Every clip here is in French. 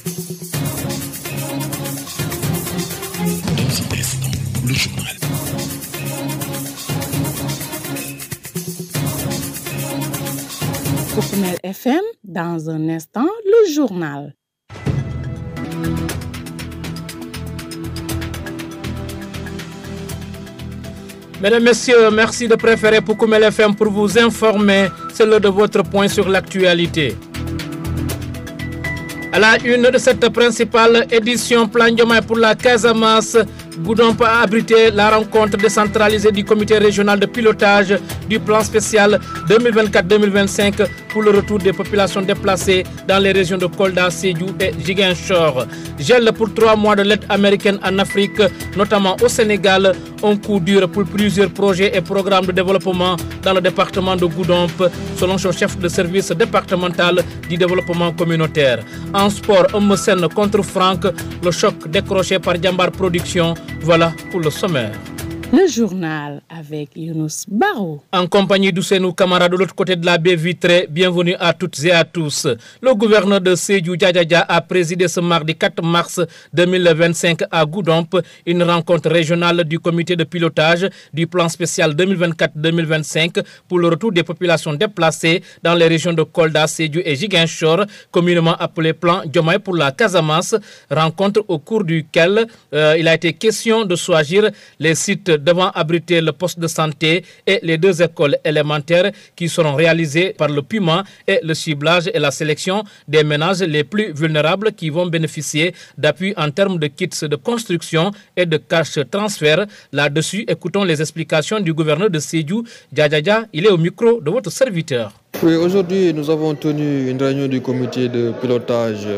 Dans un instant, le journal. Koukoumel FM, dans un instant, le journal. Mesdames, Messieurs, merci de préférer Koukoumel FM pour vous informer. C'est l'heure de votre point sur l'actualité. À la une de cette principale édition Plan Diomaye pour la Casamance, Goudomp a abrité la rencontre décentralisée du comité régional de pilotage du plan spécial 2024-2025 pour le retour des populations déplacées dans les régions de Kolda, Sédhiou et Ziguinchor. Gel pour 3 mois de l'aide américaine en Afrique, notamment au Sénégal, un coup dur pour plusieurs projets et programmes de développement dans le département de Goudomp, selon son chef de service départemental du développement communautaire. En sport, Eumeu contre Franck, le choc décroché par Jambar Production. Voilà pour le sommaire. Le journal avec Younous Barou. En compagnie d'Ousseinou Kamara de l'autre côté de la baie vitrée, bienvenue à toutes et à tous. Le gouverneur de Sédhiou Djadjaja a présidé ce mardi 4 mars 2025 à Goudomp une rencontre régionale du comité de pilotage du plan spécial 2024-2025 pour le retour des populations déplacées dans les régions de Kolda, Sédhiou et Ziguinchor, communément appelé plan Diomaye pour la Casamance, rencontre au cours duquel il a été question de choisir les sites devant abriter le poste de santé et les 2 écoles élémentaires qui seront réalisées par le PUMA et le ciblage et la sélection des ménages les plus vulnérables qui vont bénéficier d'appui en termes de kits de construction et de cash transfert. Là-dessus, écoutons les explications du gouverneur de Sédhiou, Djadjaja. Il est au micro de votre serviteur. Oui, aujourd'hui, nous avons tenu une réunion du comité de pilotage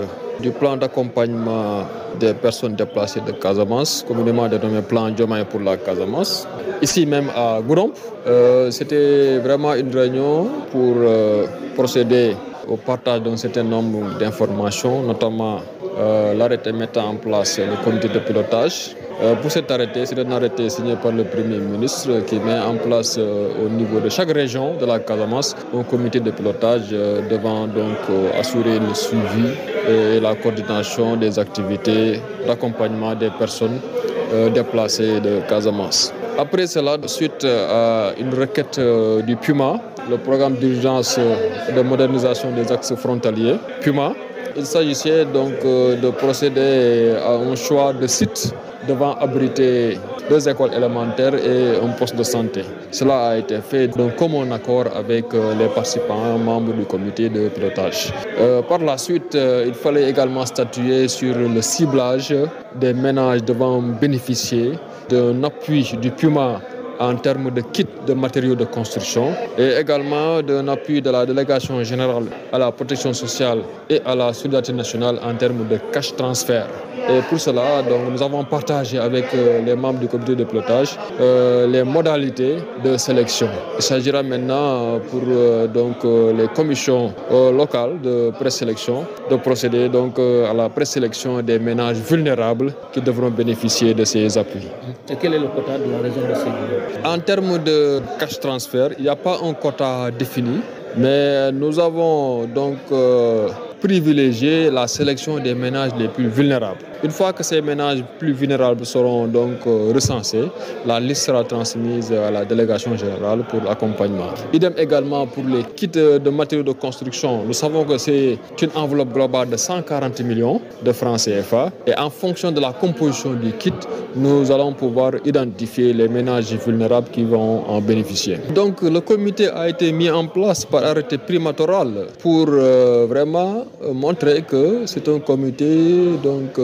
du plan d'accompagnement des personnes déplacées de Casamance, communément dénommé plan Diomaye pour la Casamance, ici même à Goudomp. C'était vraiment une réunion pour procéder au partage d'un certain nombre d'informations, notamment l'arrêté mettant en place le comité de pilotage. Pour cet arrêté, c'est un arrêté signé par le Premier ministre qui met en place au niveau de chaque région de la Casamance un comité de pilotage devant donc assurer le suivi et la coordination des activités d'accompagnement des personnes déplacées de Casamance. Après cela, suite à une requête du PUMA, le programme d'urgence de modernisation des axes frontaliers, PUMA, il s'agissait donc de procéder à un choix de sites devant abriter 2 écoles élémentaires et un poste de santé. Cela a été fait d'un commun accord avec les participants membres du comité de pilotage. Par la suite, il fallait également statuer sur le ciblage des ménages devant bénéficier d'un appui du PUMA en termes de kits de matériaux de construction et également d'un appui de la délégation générale à la protection sociale et à la solidarité nationale en termes de cash transfert. Et pour cela, donc, nous avons partagé avec les membres du comité de pilotage les modalités de sélection. Il s'agira maintenant pour les commissions locales de présélection de procéder donc à la présélection des ménages vulnérables qui devront bénéficier de ces appuis. Et quel est le quota de la région de Sédhiou? En termes de cash transfert, il n'y a pas un quota défini, mais nous avons donc privilégié la sélection des ménages les plus vulnérables. Une fois que ces ménages plus vulnérables seront donc recensés, la liste sera transmise à la délégation générale pour l'accompagnement. Idem également pour les kits de matériaux de construction. Nous savons que c'est une enveloppe globale de 140 millions de francs CFA et en fonction de la composition du kit, nous allons pouvoir identifier les ménages vulnérables qui vont en bénéficier. Donc le comité a été mis en place par arrêté primatorial pour vraiment montrer que c'est un comité donc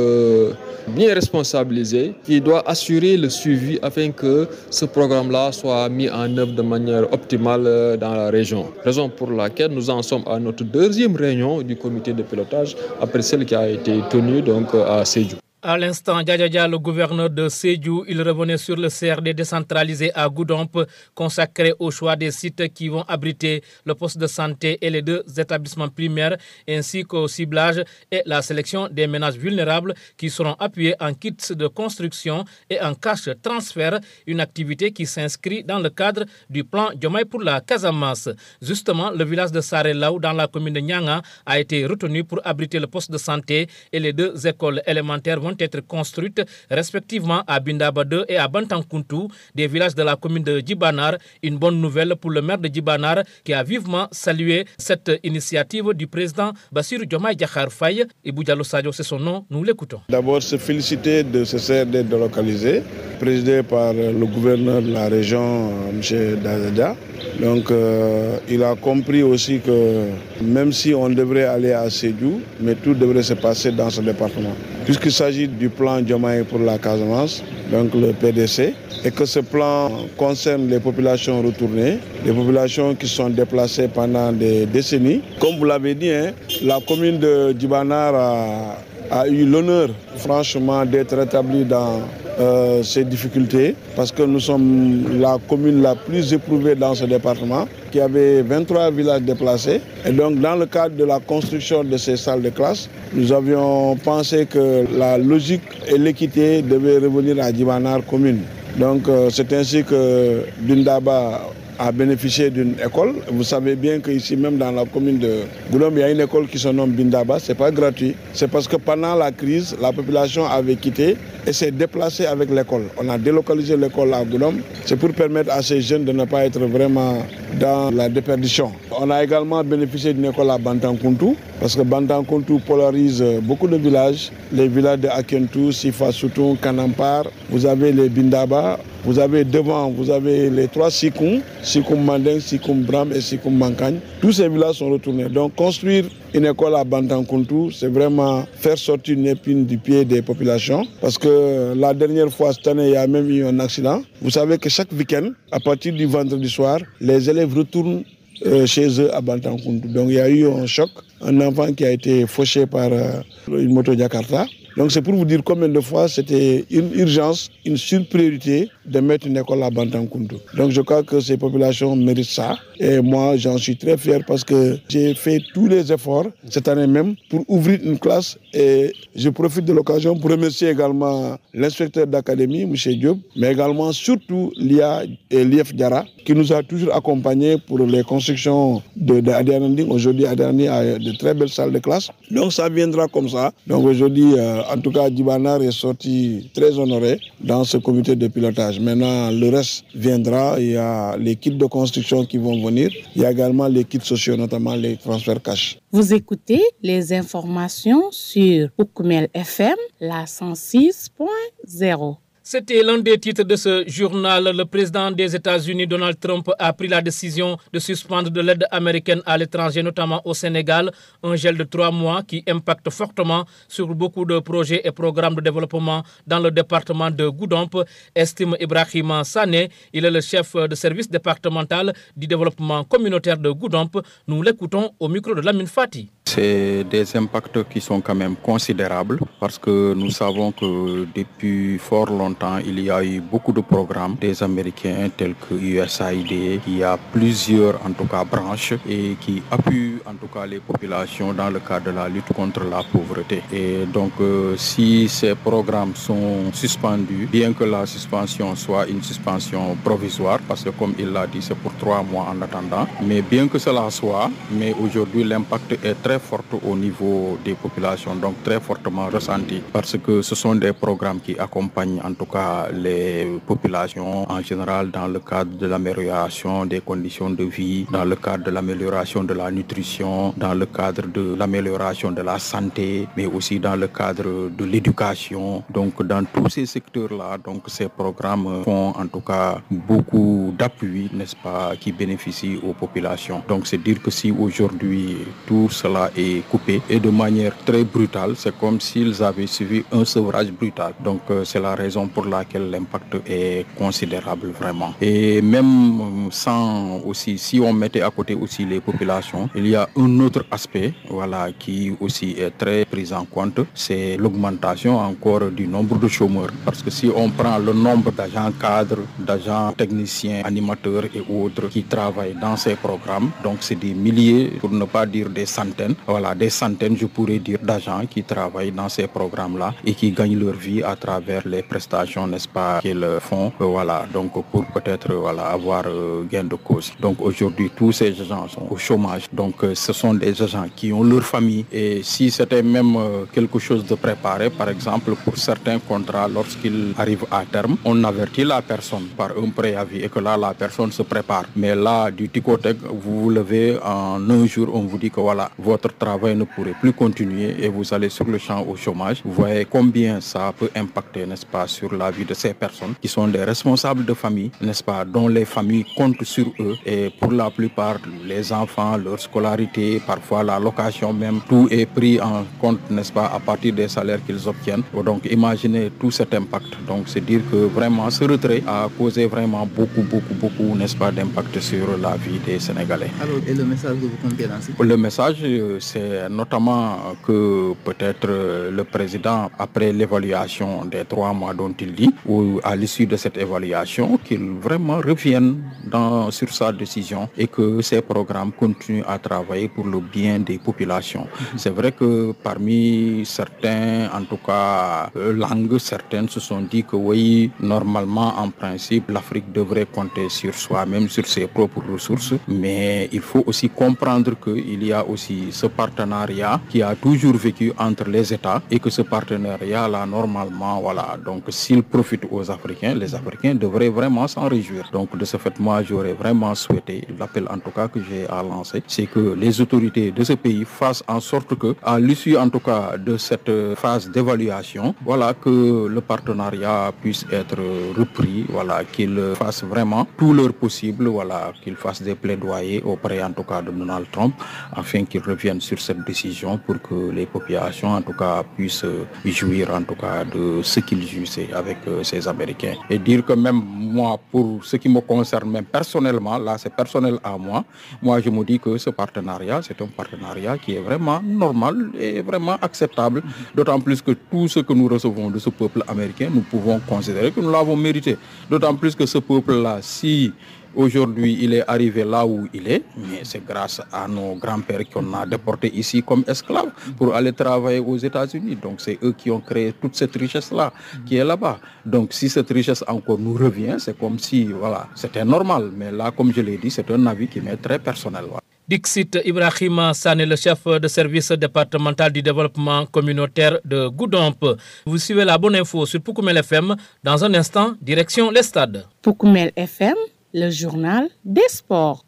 bien responsabilisé qui doit assurer le suivi afin que ce programme-là soit mis en œuvre de manière optimale dans la région. Raison pour laquelle nous en sommes à notre 2e réunion du comité de pilotage après celle qui a été tenue donc à Sédhiou. À l'instant, Djadjaja, le gouverneur de Sédhiou, il revenait sur le CRD décentralisé à Goudomp, consacré au choix des sites qui vont abriter le poste de santé et les 2 établissements primaires, ainsi qu'au ciblage et la sélection des ménages vulnérables qui seront appuyés en kits de construction et en cash transfert, une activité qui s'inscrit dans le cadre du plan Diomaye pour la Casamance. Justement, le village de Sarelaou, dans la commune de Nyanga, a été retenu pour abriter le poste de santé et les 2 écoles élémentaires vont être construites respectivement à Bindaba 2 et à Bantankuntu, des villages de la commune de Djibanar. Une bonne nouvelle pour le maire de Djibanar qui a vivement salué cette initiative du président Bassirou Diomaye Diakhar Faye. Ibou Diallo Sadio, c'est son nom, nous l'écoutons. D'abord, se féliciter de ce CRD délocalisé, présidé par le gouverneur de la région, M. Djadjaja. Donc, il a compris aussi que même si on devrait aller à Sédhiou, mais tout devrait se passer dans ce département. Puisqu'il s'agit du plan Diomaye pour la Casamance, donc le PDC, et que ce plan concerne les populations retournées, les populations qui sont déplacées pendant des décennies. Comme vous l'avez dit, la commune de Djibanar a eu l'honneur, franchement, d'être rétablie dans ces difficultés, parce que nous sommes la commune la plus éprouvée dans ce département, qui avait 23 villages déplacés. Et donc, dans le cadre de la construction de ces salles de classe, nous avions pensé que la logique et l'équité devaient revenir à Djibanar commune. Donc, c'est ainsi que Bindaba a bénéficié d'une école. Vous savez bien qu'ici, même dans la commune de Goudomp, il y a une école qui se nomme Bindaba. Ce n'est pas gratuit. C'est parce que pendant la crise, la population avait quitté et s'est déplacée avec l'école. On a délocalisé l'école à Goudomp. C'est pour permettre à ces jeunes de ne pas être vraiment dans la déperdition. On a également bénéficié d'une école à Bantankuntu, parce que Bantankuntu polarise beaucoup de villages. Les villages de Akentu, Sifa Soutoun, Kanampar. Vous avez les Bindaba. Vous avez devant, vous avez les 3 Sikoum, Sikoum Mandeng, Sikoum Bram et Sikoum Mankagne. Tous ces villages sont retournés. Donc construire une école à Bantankuntu, c'est vraiment faire sortir une épine du pied des populations. Parce que la dernière fois, cette année, il y a même eu un accident. Vous savez que chaque week-end, à partir du vendredi soir, les élèves retournent chez eux à Bantankuntu. Donc il y a eu un choc, un enfant qui a été fauché par une moto Jakarta. Donc c'est pour vous dire combien de fois c'était une urgence, une surpriorité de mettre une école à Bantankuntu. Donc je crois que ces populations méritent ça. Et moi j'en suis très fier parce que j'ai fait tous les efforts cette année même pour ouvrir une classe. Et je profite de l'occasion pour remercier également l'inspecteur d'académie, M. Diop, mais également surtout l'IA et l'IF Diara qui nous a toujours accompagnés pour les constructions de Adiananding. Aujourd'hui, Adiananding a de très belles salles de classe. Donc ça viendra comme ça. Donc aujourd'hui, en tout cas, Djibanar est sorti très honoré dans ce comité de pilotage. Maintenant, le reste viendra. Il y a les kits de construction qui vont venir. Il y a également les kits sociaux, notamment les transferts cash. Vous écoutez les informations sur Oukoumel FM, la 106.0. C'était l'un des titres de ce journal. Le président des États-Unis, Donald Trump, a pris la décision de suspendre de l'aide américaine à l'étranger, notamment au Sénégal, un gel de 3 mois qui impacte fortement sur beaucoup de projets et programmes de développement dans le département de Goudomp, estime Ibrahima Sané. Il est le chef de service départemental du développement communautaire de Goudomp. Nous l'écoutons au micro de Lamine Fati. C'est des impacts qui sont quand même considérables parce que nous savons que depuis fort longtemps, il y a eu beaucoup de programmes des Américains tels que USAID. Il y a plusieurs en tout cas branches et qui appuient en tout cas les populations dans le cadre de la lutte contre la pauvreté. Et donc si ces programmes sont suspendus, bien que la suspension soit une suspension provisoire, parce que comme il l'a dit, c'est pour 3 mois en attendant, mais bien que cela soit, mais aujourd'hui l'impact est très forte au niveau des populations, donc très fortement ressenti, parce que ce sont des programmes qui accompagnent en tout cas les populations en général dans le cadre de l'amélioration des conditions de vie, dans le cadre de l'amélioration de la nutrition, dans le cadre de l'amélioration de la santé, mais aussi dans le cadre de l'éducation. Donc dans tous ces secteurs-là, donc ces programmes font en tout cas beaucoup d'appui, n'est-ce pas, qui bénéficient aux populations. Donc c'est dire que si aujourd'hui tout cela est coupé et de manière très brutale, c'est comme s'ils avaient suivi un sevrage brutal. Donc c'est la raison pour laquelle l'impact est considérable vraiment. Et même sans aussi, si on mettait à côté aussi les populations, il y a un autre aspect qui aussi est très pris en compte, c'est l'augmentation encore du nombre de chômeurs. Parce que si on prend le nombre d'agents cadres, d'agents techniciens, animateurs et autres qui travaillent dans ces programmes, donc c'est des milliers, pour ne pas dire des centaines, des centaines je pourrais dire d'agents qui travaillent dans ces programmes-là et qui gagnent leur vie à travers les prestations, n'est-ce pas, qu'ils font, donc pour peut-être avoir gain de cause. Donc aujourd'hui, tous ces agents sont au chômage, donc ce sont des agents qui ont leur famille et si c'était même quelque chose de préparé, par exemple pour certains contrats, lorsqu'ils arrivent à terme, on avertit la personne par un préavis et que là la personne se prépare. Mais là, du ticotec, vous vous levez en un jour, on vous dit que votre travail ne pourrait plus continuer et vous allez sur le champ au chômage. Vous voyez combien ça peut impacter, n'est-ce pas, sur la vie de ces personnes qui sont des responsables de famille, n'est-ce pas, dont les familles comptent sur eux et pour la plupart, les enfants, leur scolarité, parfois la location même, tout est pris en compte, n'est-ce pas, à partir des salaires qu'ils obtiennent. Donc imaginez tout cet impact. Donc c'est dire que vraiment ce retrait a causé vraiment beaucoup, n'est-ce pas, d'impact sur la vie des Sénégalais. Alors, et le message que vous comptez lancer? Le message, c'est notamment que peut-être le président, après l'évaluation des 3 mois dont il dit, ou à l'issue de cette évaluation, qu'il vraiment revienne sur sa décision et que ces programmes continuent à travailler pour le bien des populations. C'est vrai que parmi certains, en tout cas langues, certaines se sont dit que oui, normalement, en principe, l'Afrique devrait compter sur soi-même, sur ses propres ressources, mais il faut aussi comprendre qu'il y a aussi ce partenariat qui a toujours vécu entre les États et que ce partenariat-là, normalement, donc s'il profite aux Africains, les Africains devraient vraiment s'en réjouir. Donc de ce fait, moi, j'aurais vraiment souhaité, l'appel en tout cas que j'ai à lancer, c'est que les autorités de ce pays fassent en sorte que, à l'issue en tout cas de cette phase d'évaluation, que le partenariat puisse être repris, qu'ils fassent vraiment tout leur possible, qu'ils fassent des plaidoyers auprès en tout cas de Donald Trump, afin qu'il revienne sur cette décision pour que les populations en tout cas puissent jouir en tout cas de ce qu'ils jouissent avec ces Américains. Et dire que même moi, pour ce qui me concerne même personnellement, là c'est personnel à moi, je me dis que ce partenariat, c'est un partenariat qui est vraiment normal et vraiment acceptable, d'autant plus que tout ce que nous recevons de ce peuple américain, nous pouvons considérer que nous l'avons mérité. D'autant plus que ce peuple-là, si aujourd'hui il est arrivé là où il est, mais c'est grâce à nos grands-pères qu'on a déportés ici comme esclaves pour aller travailler aux États-Unis. Donc c'est eux qui ont créé toute cette richesse-là qui est là-bas. Donc si cette richesse encore nous revient, c'est comme si c'était normal. Mais là, comme je l'ai dit, c'est un avis qui m'est très personnel. Dixit Ibrahima Sané, le chef de service départemental du développement communautaire de Goudomp. Vous suivez la bonne info sur Poukoumel FM. Dans un instant, direction les stades. Poukoumel FM, le journal des sports.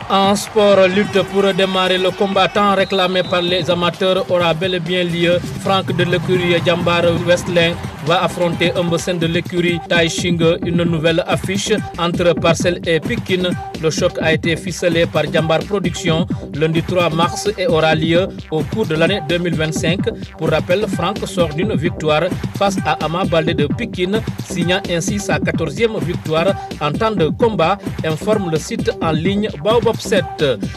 En sport, lutte pour démarrer le combattant réclamé par les amateurs aura bel et bien lieu. Franck de l'écurie Jambar Wrestling va affronter Umbosen de l'écurie Taïching, une nouvelle affiche entre Parcelles et Pikine. Le choc a été ficelé par Jambar Productions lundi 3 mars et aura lieu au cours de l'année 2025. Pour rappel, Franck sort d'une victoire face à Ama Baldé de Pikine, signant ainsi sa 14e victoire en temps de combat, informe le site en ligne Baobab 7.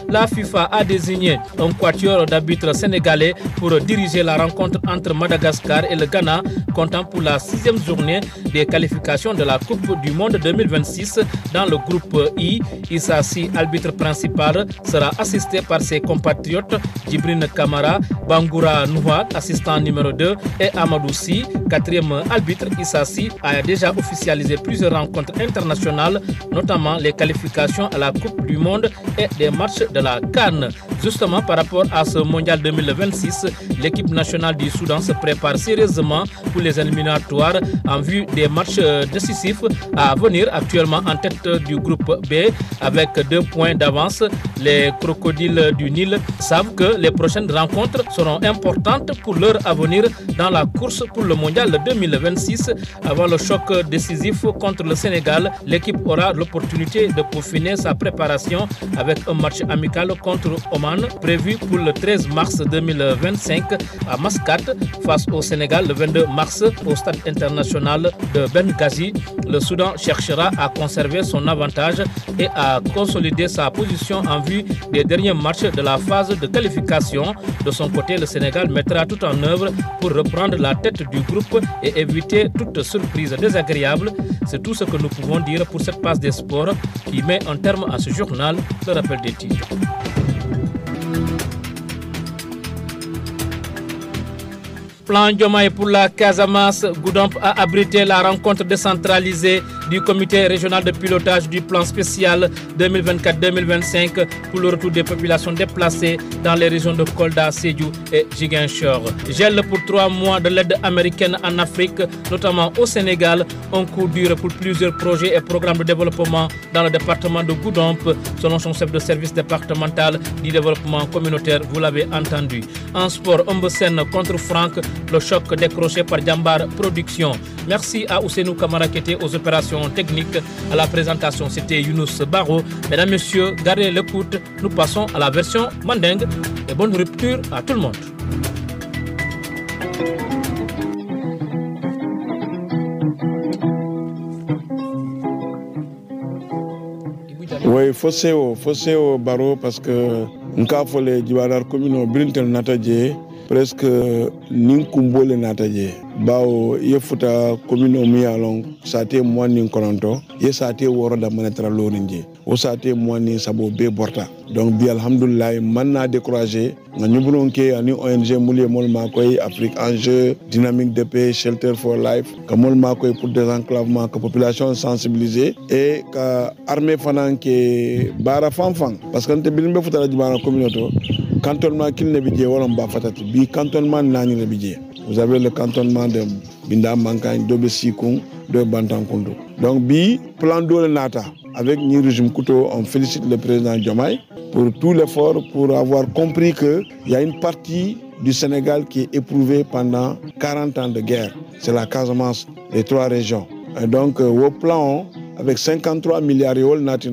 La FIFA a désigné un quatuor d'arbitres sénégalais pour diriger la rencontre entre Madagascar et le Ghana, comptant pour la 6e journée des qualifications de la Coupe du Monde 2026 dans le groupe I. Issa Sy, arbitre principal, sera assisté par ses compatriotes Djibrine Kamara, Bangoura Nouad, assistant numéro 2, et Amadou Sy, 4e arbitre. Issa Sy a déjà officialisé plusieurs rencontres internationales, notamment les qualifications à la Coupe du Monde et des matchs de la CAN. Justement, par rapport à ce mondial 2026, l'équipe nationale du Soudan se prépare sérieusement pour les éliminatoires en vue des matchs décisifs à venir. Actuellement en tête du groupe B avec 2 points d'avance, les crocodiles du Nil savent que les prochaines rencontres seront importantes pour leur avenir dans la course pour le mondial 2026. Avant le choc décisif contre le Sénégal, l'équipe aura l'opportunité de peaufiner sa préparation avec un match amical contre Oman Oman prévu pour le 13 mars 2025 à Mascate face au Sénégal le 22 mars au stade international de Benghazi. Le Soudan cherchera à conserver son avantage et à consolider sa position en vue des derniers matchs de la phase de qualification. De son côté, le Sénégal mettra tout en œuvre pour reprendre la tête du groupe et éviter toute surprise désagréable. C'est tout ce que nous pouvons dire pour cette passe des sports qui met un terme à ce journal. Le rappel des titres. Plan Diomaye pour la Casamance, Goudomp a abrité la rencontre décentralisée du comité régional de pilotage du plan spécial 2024-2025 pour le retour des populations déplacées dans les régions de Kolda, Sédhiou et Ziguinchor. Gel pour 3 mois de l'aide américaine en Afrique, notamment au Sénégal, un coup dur pour plusieurs projets et programmes de développement dans le département de Goudomp, selon son chef de service départemental du développement communautaire, vous l'avez entendu. En sport, Ombesen contre Franck, le choc décroché par Jambar Production. Merci à Ousseinou Kamara qui était aux opérations techniques. À la présentation, c'était Younous Baro. Mesdames, Messieurs, gardez l'écoute. Nous passons à la version mandingue. Et bonne rupture à tout le monde. Oui, fossé au Baro parce que nka fole jibalar commune Brintel Nataje presque ninkumbole Nataje bao yefuta commune miyalong sate moani kononto ye sate woro da manetra lorinje o sate moani sabo be borta donc bi alhamdulillah manna décourager nga nyubulonke ani ONG moulier mol makoy Afrique Enjeu dynamique de paix Shelter for Life ka mol makoy pour désenclavement que population sensibilisée et ka armée fanan ke bara fanfan parce que nte bilimbe futala jibana communauté cantonnement kil ne bidje wala mba fatati bi cantonnement nani le bidje. Vous avez le cantonnement de Binda Mankagne, de Bessikung, de Bantankondo. Donc, bi plan d'eau nata avec Ni Régime Couteau, on félicite le président Diomaye pour tout l'effort, pour avoir compris qu'il y a une partie du Sénégal qui est éprouvée pendant 40 ans de guerre. C'est la Casamance, les 3 régions. Et donc, au plan, avec 53 milliards d'euros, il y a des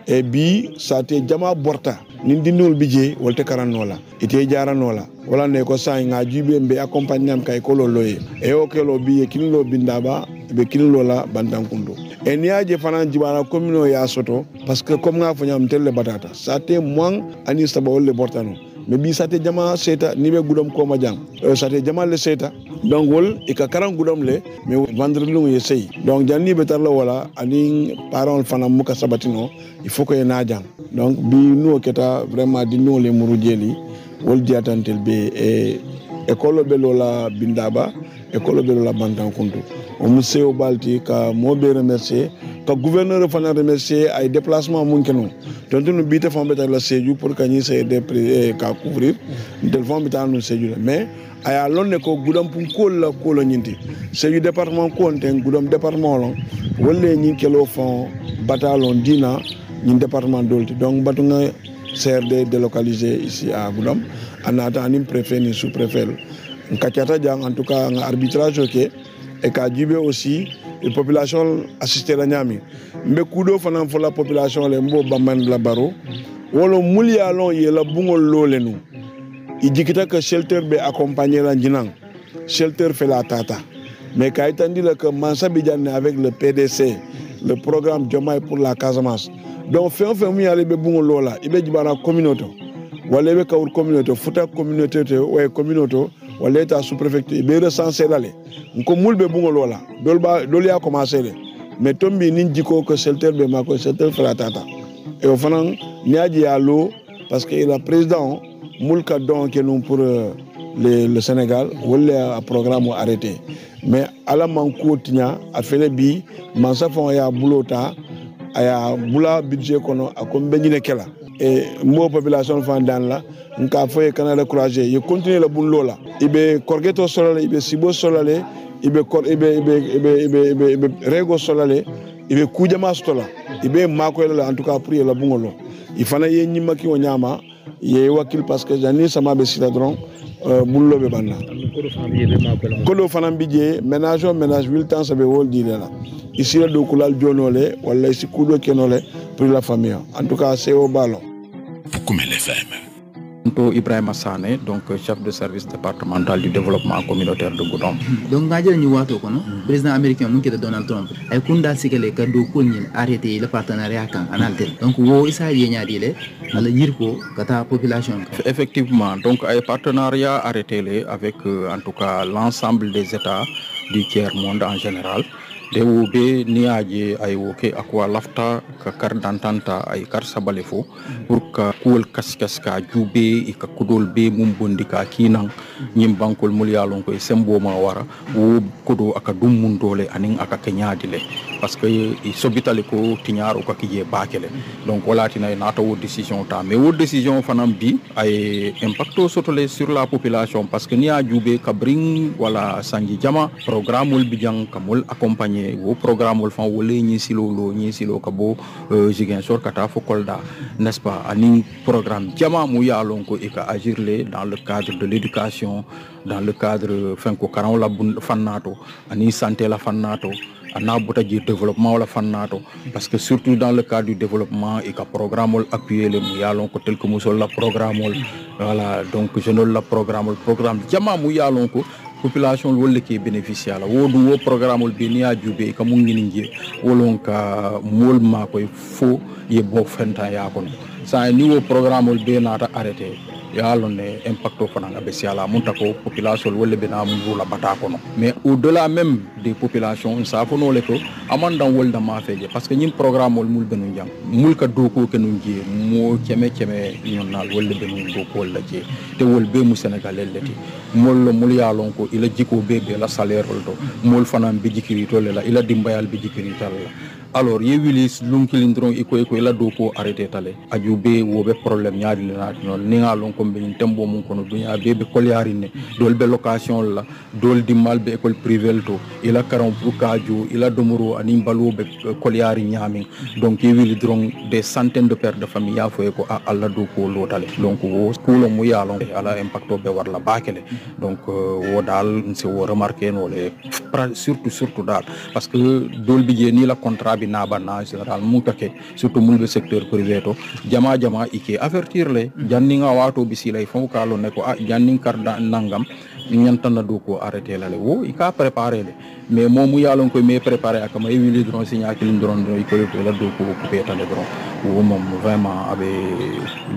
et bi ça te jama borta nindinol bidje wolte karanola ite jaranola wala ne ko sa nga jube mbe accompagnam kay ko loye e o kelo bi kinlo bindaba be kinlo la bantankundo e niaje fana jibana commune ya soto parce que comme nga fanyam telle batata ça te moins ani sabawol le bortano mais bi ça te jama seta ni be gudom ko ma jang ça te jama le seta donc wol e ka karan gudom le mais vendre lu yesey donc janni betar la wala ani parole fana muka sabatino il faut que na jang donc bi nous keta vraiment di no le murujeli wol diatantel be e école be lola bindaba école be lola bantankundu o museo balti ka mobe remercier ka gouverneur fana remercier ay déplacement mun kenu donc nous bité fon betar la Sédhiou pour que ni c'est des ka couvrir del fon betar nous Sédhiou mais aya lonne ko gudam pun kolla kolo nyinti Sédhiou département ko onten gudam département lon wolle nyi kelo fon batalon dina ni département d'Olti. Donc, batunga CRD délocalisé ici à Goudomp. On a un préfet ni sous-préfet. En tout cas, un arbitrage ok. Et qu'à Djibé aussi, la population assistée à Niami. Mais Koudo fanan pour la population, les mots Baman la Baro. Wolo mouli alon y la bungo lo le nous. Il dit que Shelter be accompagné la Njinang. Shelter fait la tata. Mais quand il dit que Mansa Bidjane avec le PDC, le programme Diomaye pour la Casamance. Donc fait mi aller be bungo lola ibe jibana communauté wala be kawur communauté futa communauté ouais communauté wala état sous préfecture be recensé dalé ko mulbe bungo lola dol ya commencé mais tombi nin jiko que Shelter be mako Shelter fera tata et au fanan niaji ya lo parce que le président mulka donc non pour le Sénégal wala programme arrêté mais ala manko tinya a fait bi mansa fon ya boulota aya bula budget kono akom benyine kela et mo population fandan la nka foye canada courage ye continuer la bun lola ibe korgeto solale ibe sibo solale ibe rego solale ibe kujama stola ibe mako la en tout cas pour la bungolo il fana ye nyima ki wonyama ye wakil parce que jani sama be citadron bullo be banna kodo fana bidje ménage 8 ans ça be wol di la ici le dokulal jonole wala ici kudo kenole pour la famille. En tout cas, c'est au ballon. Koukumel FM. Ibrahima Sané, donc chef de service départemental du développement communautaire de Goudomp. Donc ngajel ni wato kono président américain mun kete Donald Trump ay kunda sikale ka do ko ni arrêté le partenariat kan analtel. Donc wo isa yenya dile ala yirko kata population. Effectivement, donc ay partenariat arrêté les avec en tout cas l'ensemble des États du tiers monde en général. De wobe ni aje ay woke akwa lafta ka kar dantanta ay kar sabalefo pour ka kuol kaskas ka jube e ka kudol be mum bondi ka kinan nyim bankol mulyalon ko sembo ma wara wo kodo aka dum mun dole anin aka kenyadile parce que i sobitale ko tinyaro ka kije bakele donc wala tina nata wo décision ta mais wo décision fanam bi ay impacto sotole sur la population parce que ni a jube ka bring wala sangi jama programme ul bijang kamul accompagner wo programme wol fan wolé ñi silo ka bo jigen sor kata fo kolda n'est-ce pas ani programme jama mu yalon ko e ka agir le dans le cadre de l'éducation dans le cadre fin ko karan la fannato ani santé la fannato ana botaji développement la fannato parce que surtout dans le cadre du développement et ka programme appuyer le mu yalon ko tel que mu sol la programme voilà donc je ne la programme jama mu yalon ko population wolle ke bénéficier la wodu wo programme be ni ajube ka mu ngini ngi wolon ka mol ma koy fo ye bo fenta ya kono sa ni wo programme be nata arrêté ya lone impacto fananga be siala monta ko population wolle be na mu la bata kono mais au delà même des populations sa fono le ko amanda wolda ma feje parce que ñim programme wol mul benu jam mul ka doko ke nu ngi mo keme ñonnal wolle benu doko la ci te wol be mu sénégalais leti mol mul ya lon ko ila jiko bebe la salaire to mol fanam bi jikiri to la ila dimbayal bi jikiri tal alors yewilis lunkilindron iko ila doko arrêté tale ajube wo be problème nyaari la non ni nga lon ko be tembo mun kono dunya bebe kolyari ne dol be location la dol di mal be école privée to ila karam pour kaju ila domoro ani mbalo be kolyari nyami donc yewili dron des centaines de pères de famille ya foye ko alla doko lo tale donc wo kulo mu yalon ala impacto be war la bakele donc wo dal c'est wo remarquer no le surtout dal parce que dol bi je ni la contrat na banna général mu take surtout mulbe secteur privé to jama ike avertir le janninga wato bisilay fon kalo ne ko janning karda nangam ñantana do ko arrêter la le wo ika préparer le mais momu yalon ko me préparer akama yewili dron signa ki dron ko la do ko coupé tane dron wo mom vraiment abe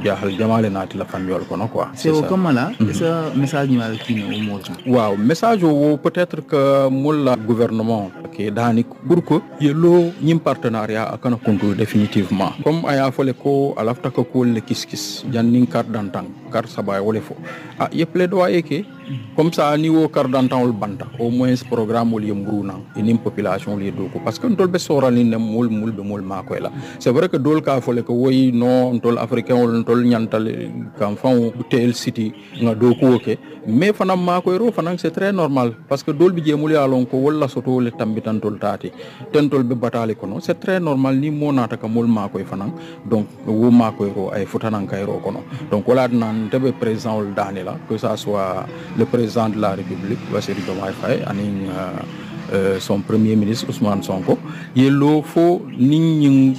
jahal jamale nati la famiol ko no quoi c'est au comme là ce message ni mal kino au mo waaw message wo peut-être que mulla gouvernement ke dani pour que yelo ñim partenariat akana kontu définitivement comme aya fole ko alafta ko le kiskis janning carte d'antan carte sabay wolé fo yeple do ayeke comme ça niveau carte d'antan ol banta au moins programme ol yembruna inim population li doko parce que ndol be sorali ne mul be mul mako la c'est vrai que dol ka fole ko woy no ndol africain ol ndol nyantal kam fan tel city nga doko oké mais fanam mako ro fanam c'est très normal parce que dol bi jemul ya lon ko wala soto le tambitan tol tati tentol be batali kono c'est très normal ni monata ka mul mako fanam donc wo mako ro ay futanan kay ro kono donc wala nan tebe président ol danela que ça soit le président de la République Bassirou Diomaye Faye aning son premier ministre Ousmane Sonko yelo fo nign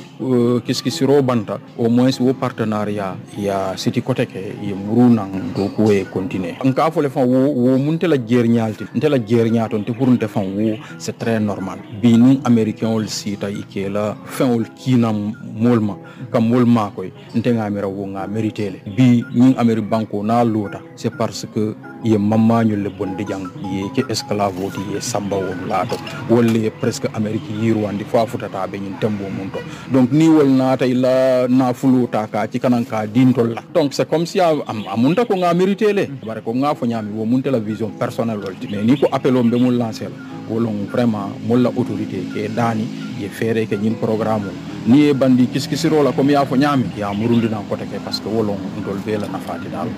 qu'est-ce qui siro banta au moins au partenariat ya city côté ke y muruna do ko e continuer anka fo le fa wo munte la jernyalti nte la jernyaaton te pour nte fa wo c'est très normal bi ni américain ol sita ikela fin ol kinam molma kam molma koy nte ngamira wo nga mérité le bi ni amérique banko na lota c'est parce que ye mamma ñu le bon di jang ye ke esclave woti ye samba won laato wolle presque amérique yirwandi fa futata be ñin tembo mun to donc ni wol naata ila na fuluta ka ci kanan ka dintol la donc c'est comme si amunta ko nga mérité le bare ko nga fo ñami wo munta la vision personnelle wolti mais ni ko appelo be mul lancer wolon vraiment mul la autorité ke dani ye fere ke ñin programme ni e bandi kiskisiro la comme ya fo ñami ya murundi na ko teke parce que wolon ndol be la nafati dal